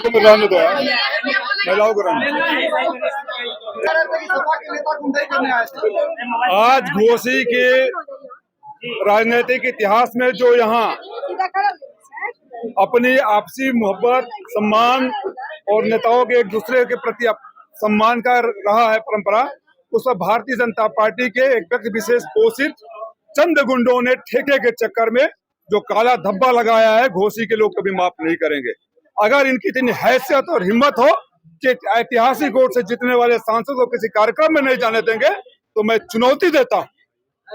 तुम रहने दो यार, महिलाओं को रहने। आज घोसी के राजनीतिक इतिहास में जो यहाँ अपनी आपसी मोहब्बत, सम्मान और नेताओं के एक दूसरे के प्रति सम्मान का रहा है परंपरा, उसमें भारतीय जनता पार्टी के एक व्यक्ति विशेष पोषित चंद गुंडों ने ठेके के चक्कर में जो काला धब्बा लगाया है, घोसी के लोग कभी माफ नहीं करेंगे। अगर इनकी इतनी हैसियत और हिम्मत हो कि ऐतिहासिक वोट से जीतने वाले सांसद को किसी कार्यक्रम में नहीं जाने देंगे, तो मैं चुनौती देता हूं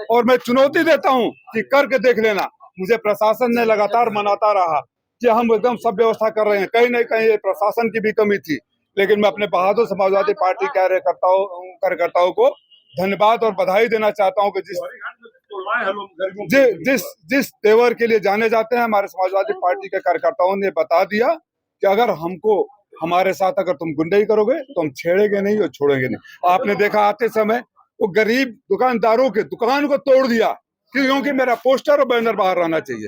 और मैं चुनौती देता हूं कि करके देख लेना। मुझे प्रशासन ने लगातार मनाता रहा कि हम एकदम सब व्यवस्था कर रहे हैं, कहीं न कहीं प्रशासन की भी कमी थी, लेकिन मैं अपने बहादुर समाजवादी पार्टी कार्यकर्ताओं को धन्यवाद और बधाई देना चाहता हूं कि जिस तेवर के लिए जाने जाते हैं, हमारे समाजवादी पार्टी के कार्यकर्ताओं ने बता दिया कि अगर हमको हमारे साथ अगर तुम गुंडाई करोगे तो हम छेड़ेंगे नहीं और छोड़ेंगे नहीं। आपने देखा आते समय वो गरीब दुकानदारों के दुकान को तोड़ दिया क्योंकि मेरा पोस्टर और बैनर बाहर रहना चाहिए।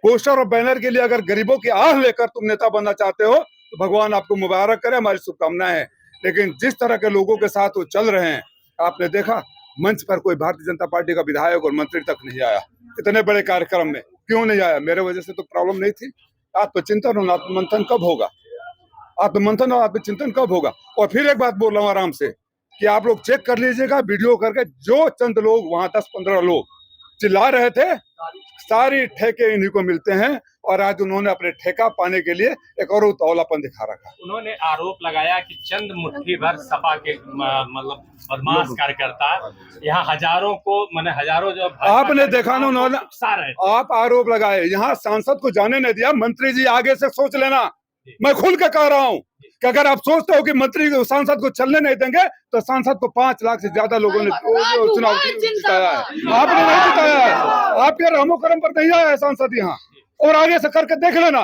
पोस्टर और बैनर के लिए अगर गरीबों की आह लेकर तुम नेता बनना चाहते हो तो भगवान आपको मुबारक करे, हमारी शुभकामनाएं हैं। लेकिन जिस तरह के लोगों के साथ वो चल रहे हैं, आपने देखा मंच पर कोई भारतीय जनता पार्टी का विधायक और मंत्री तक नहीं आया। इतने बड़े कार्यक्रम में क्यों नहीं आया? मेरे वजह से तो प्रॉब्लम नहीं थी। आत्मचिंतन और आत्ममंथन कब होगा? आत्ममंथन और आत्मचिंतन कब होगा? और फिर एक बात बोल रहा हूँ आराम से कि आप लोग चेक कर लीजिएगा वीडियो करके, जो चंद लोग वहां 10-15 लोग चिल्ला रहे थे, सारी ठेके इन्हीं को मिलते हैं। और आज उन्होंने अपने ठेका पाने के लिए एक और उतावलापन दिखा रखा। उन्होंने आरोप लगाया कि चंद मुट्ठी भर सपा के मतलब बदमाश कार्यकर्ता यहाँ हजारों को हजारों जो आपने देखा ना, उन्होंने आप आरोप लगाए, यहाँ सांसद को जाने नहीं दिया। मंत्री जी आगे से सोच लेना, मैं खुल के कह रहा हूँ कि अगर आप सोचते हो कि मंत्री सांसद को चलने नहीं देंगे तो सांसद को 5 लाख से ज्यादा लोगों ने चुनाव जिताया है। आपने नहीं जिताया है, आपके रहमो करम पर नहीं आया है सांसद यहाँ। और आगे से करके देख लेना,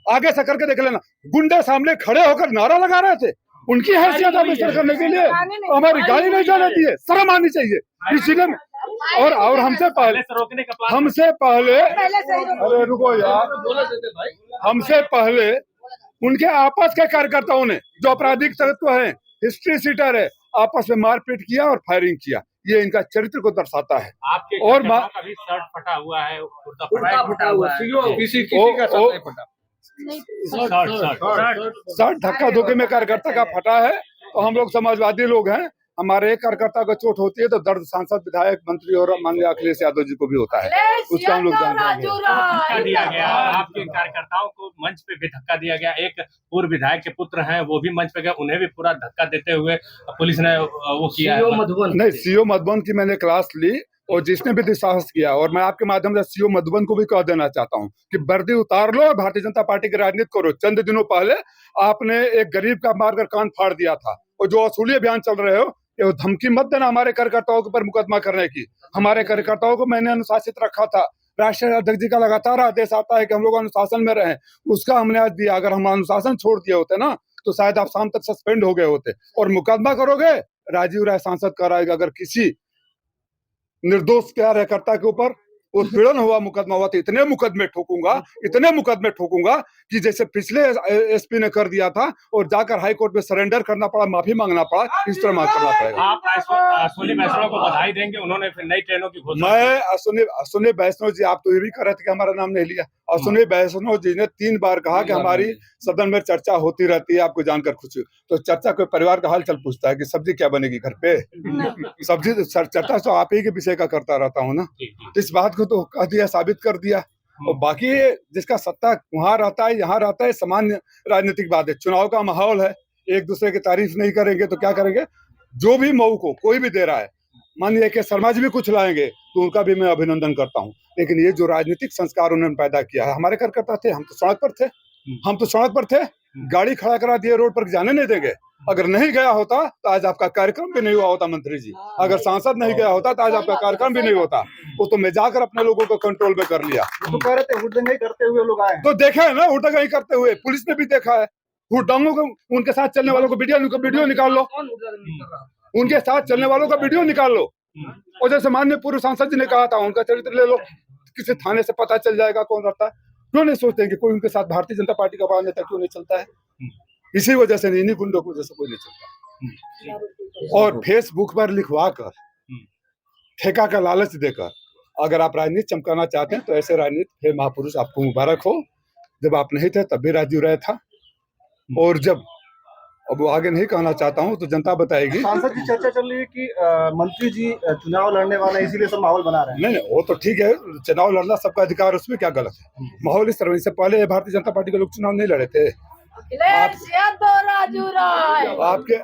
आगे से करके देख लेना, गुंडे सामने खड़े होकर नारा लगा रहे थे उनकी हैसियत अभिषेक करने के लिए। हमारी गाड़ी नहीं जाने दी है, शर्म आनी चाहिए इसीलिए। और हमसे पहले अरे रुको यार, हमसे पहले उनके आपस के कार्यकर्ताओं ने जो आपराधिक तत्व है, हिस्ट्री सीटर है, आपस में मारपीट किया और फायरिंग किया। ये इनका चरित्र को दर्शाता है। आपके और का भी शर्ट फटा हुआ है, कुर्ता फटा हुआ है, किसी का शर्ट धक्का धोखे में कार्यकर्ता का फटा है। तो हम लोग समाजवादी लोग हैं, हमारे एक कार्यकर्ता को चोट होती है तो दर्द सांसद, विधायक, मंत्री और माननीय अखिलेश यादव जी को भी होता है। उसका हम लोग धक्का दिया गया, आपके कार्यकर्ताओं को मंच पे भी धक्का दिया गया। एक पूर्व विधायक के पुत्र हैं, वो भी मंच पे गए, उन्हें भी पूरा धक्का देते हुए पुलिस ने वो किया है। नहीं, सीओ मधुबन की मैंने क्लास ली और जिसने भी दुस्साहस किया, और मैं आपके माध्यम से सीओ मधुबन को भी कह देना चाहता हूं कि वर्दी उतार लो और भारतीय जनता पार्टी की राजनीति करो। चंद दिनों पहले आपने एक गरीब का मारकर कान फाड़ दिया था, और जो वसूली अभियान चल रहे हो, ये धमकी मत देना हमारे कार्यकर्ताओं के ऊपर मुकदमा करने की। हमारे कार्यकर्ताओं को मैंने अनुशासित रखा था, राष्ट्रीय अध्यक्ष जी का लगातार आदेश आता है कि हम लोग अनुशासन में रहें, उसका हमने आज दिया। अगर हम अनुशासन छोड़ दिए होते ना तो शायद आप शाम तक सस्पेंड हो गए होते। और मुकदमा करोगे, राजीव राय सांसद कराएगा। अगर किसी निर्दोष कार्यकर्ता के ऊपर उत्पीड़न हुआ, मुकदमा हुआ, तो इतने मुकदमे ठोकूंगा कि जैसे पिछले एसपी ने कर दिया था और जाकर हाई कोर्ट में सरेंडर करना पड़ा, माफी मांगना पड़ा, इस तरह करना पड़ेगा। आप अश्विनी वैष्णव को बधाई देंगे, उन्होंने फिर नई ट्रेनों की घोषणा। मैं अश्विनी वैष्णव जी, आप तो ये भी कह रहे थे कि हमारा नाम नहीं लिया। अश्विनी वैष्णव जी ने 3 बार कहा कि हमारी सदन में चर्चा होती रहती है, आपको जानकर खुशी। तो चर्चा कोई परिवार का हालचाल पूछता है कि सब्जी क्या बनेगी घर पे? सब्जी चर्चा तो आप ही के विषय का करता रहता हूँ ना, इस बात को तो कह दिया, साबित कर दिया। और बाकी जिसका सत्ता वहां रहता है, यहाँ रहता है, सामान्य राजनीतिक बात है। चुनाव का माहौल है, एक दूसरे की तारीफ नहीं करेंगे तो क्या करेंगे? जो भी मऊ को कोई भी दे रहा है, मानिए कि शर्मा जी भी कुछ लाएंगे तो उनका भी मैं अभिनंदन करता हूँ। लेकिन ये जो राजनीतिक संस्कार उन्होंने पैदा किया है, हमारे कार्यकर्ता थे, हम तो सड़क पर थे, गाड़ी खड़ा करा दिए, रोड पर जाने नहीं देंगे। अगर नहीं गया होता तो आज आपका कार्यक्रम भी नहीं हुआ होता मंत्री जी। अगर सांसद नहीं गया होता तो आज आपका कार्यक्रम भी नहीं होता। वो तो मैं जाकर अपने लोगों को कंट्रोल में कर लिया। तो कह रहे थे हुड़दंग करते हुए लोग आए, तो देखा है ना, हुड़दंग करते हुए पुलिस ने भी देखा है। हुड़दंगों को, उनके साथ चलने वालों को वीडियो निकाल लो, उनके साथ चलने वालों का वीडियो निकाल लो। और जैसे माननीय पूर्व सांसद जी ने कहा था, उनका चरित्र ले लो, किसी थाने से पता चल जाएगा कौन रहता है। क्यों नहीं सोचते कि कोई उनके साथ भारतीय जनता पार्टी का बड़ा नेता क्यों नहीं चलता है? इसी वजह से इन्हीं गुंडों को जैसे कोई नहीं चलता। और फेसबुक पर लिखवा कर ठेका का लालच देकर अगर आप राजनीति चमकाना चाहते हैं तो ऐसे राजनीति हे महापुरुष आपको मुबारक हो। जब आप नहीं थे तब भी राजीव राय था, और जब अब वो आगे नहीं कहना चाहता हूं तो जनता बताएगी। सांसद की चर्चा चल रही है कि मंत्री जी चुनाव लड़ने वाले हैं, इसीलिए सब माहौल बना रहे हैं। नहीं वो तो ठीक है, चुनाव लड़ना सबका अधिकार, उसमें क्या गलत है। माहौल इस तरह से पहले भारतीय जनता पार्टी के लोग चुनाव नहीं लड़े थे।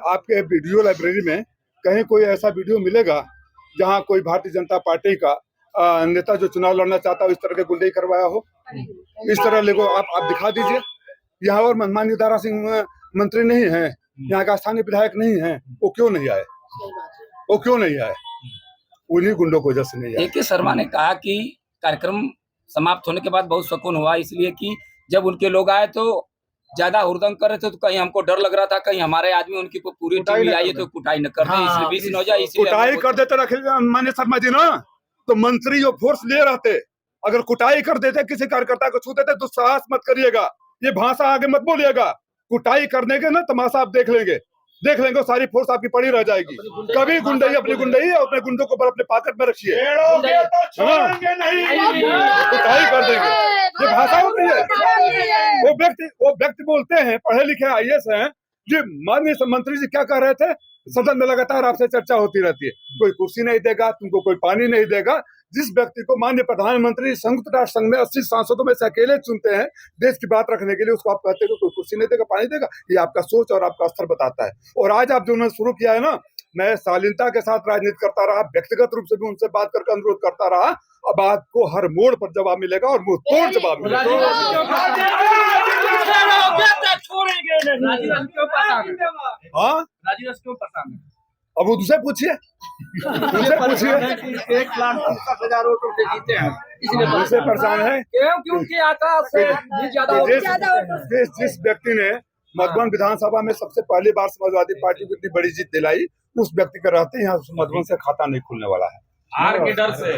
आपके वीडियो लाइब्रेरी में कहीं कोई ऐसा वीडियो मिलेगा जहां कोई भारतीय जनता पार्टी का नेता जो चुनाव लड़ना चाहता हो इस तरह के गुंडे करवाया हो? इस तरह लोगों आप दिखा दीजिए। यहाँ और माननीय दारा सिंह मंत्री नहीं है, यहाँ का स्थानीय विधायक नहीं है, वो क्यों नहीं आए? वो क्यों नहीं आए? उन्हीं गुंडों को वजह से नहीं आए। AK शर्मा ने कहा कि कार्यक्रम समाप्त होने के बाद बहुत सुकून हुआ, इसलिए कि जब उनके लोग आए तो ज्यादा हुड़दंग कर रहे थे, तो कहीं हमको डर लग रहा था कहीं हमारे आदमी उनकी पूरी टीम आई है तो कुटाई न कर दे, इसलिए बीच न हो जाए। कुटाई कर देते रखे माननीय शर्मा जी ना, तो मंत्री जो फोर्स ले रहते, अगर कुटाई कर देते किसी कार्यकर्ता को छू देते, दुस्साहस मत करिएगा, ये भाषा आगे मत बोलिएगा। कुटाई करने के ना तमाशा आप देख लेंगे, सारी फोर्स आपकी पड़ी रह जाएगी। कभी गुंडई अपनी गुंडई और अपने गुंडों को अपने पॉकेट में रखिए, कुटाई कर देंगे, ये भाषा होती है। वो व्यक्ति बोलते हैं, पढ़े लिखे IAS हैं जी। माननीय मंत्री जी क्या कह रहे थे? सदन में लगातार आपसे चर्चा होती रहती है, कोई कुर्सी नहीं देगा तुमको, कोई पानी नहीं देगा। जिस व्यक्ति को माननीय प्रधानमंत्री संयुक्त राष्ट्र संघ में 80 सांसदों में से अकेले चुनते हैं देश की बात रखने के लिए, उसको आप कहते हैं कोई कुर्सी नहीं देगा, पानी देगा। ये आपका सोच और आपका स्तर बताता है। और आज आप जो शुरू किया है ना, मैं शालीनता के साथ राजनीति करता रहा, व्यक्तिगत रूप से भी उनसे बात करके अनुरोध करता रहा। अब आपको हर मोड़ पर जवाब मिलेगा और मुंह तोड़ जवाब मिलेगा। हाँ, अब उनसे पूछिए, उनसे पूछिए। 1,50,000 वोटों से जीते हैं, उनसे परेशान है क्योंकि आता से जिस व्यक्ति ने मधुबन विधानसभा में सबसे पहली बार समाजवादी पार्टी को इतनी बड़ी जीत दिलाई, उस व्यक्ति का रहते यहाँ मधुबन से खाता नहीं खुलने वाला है। हार के डर से।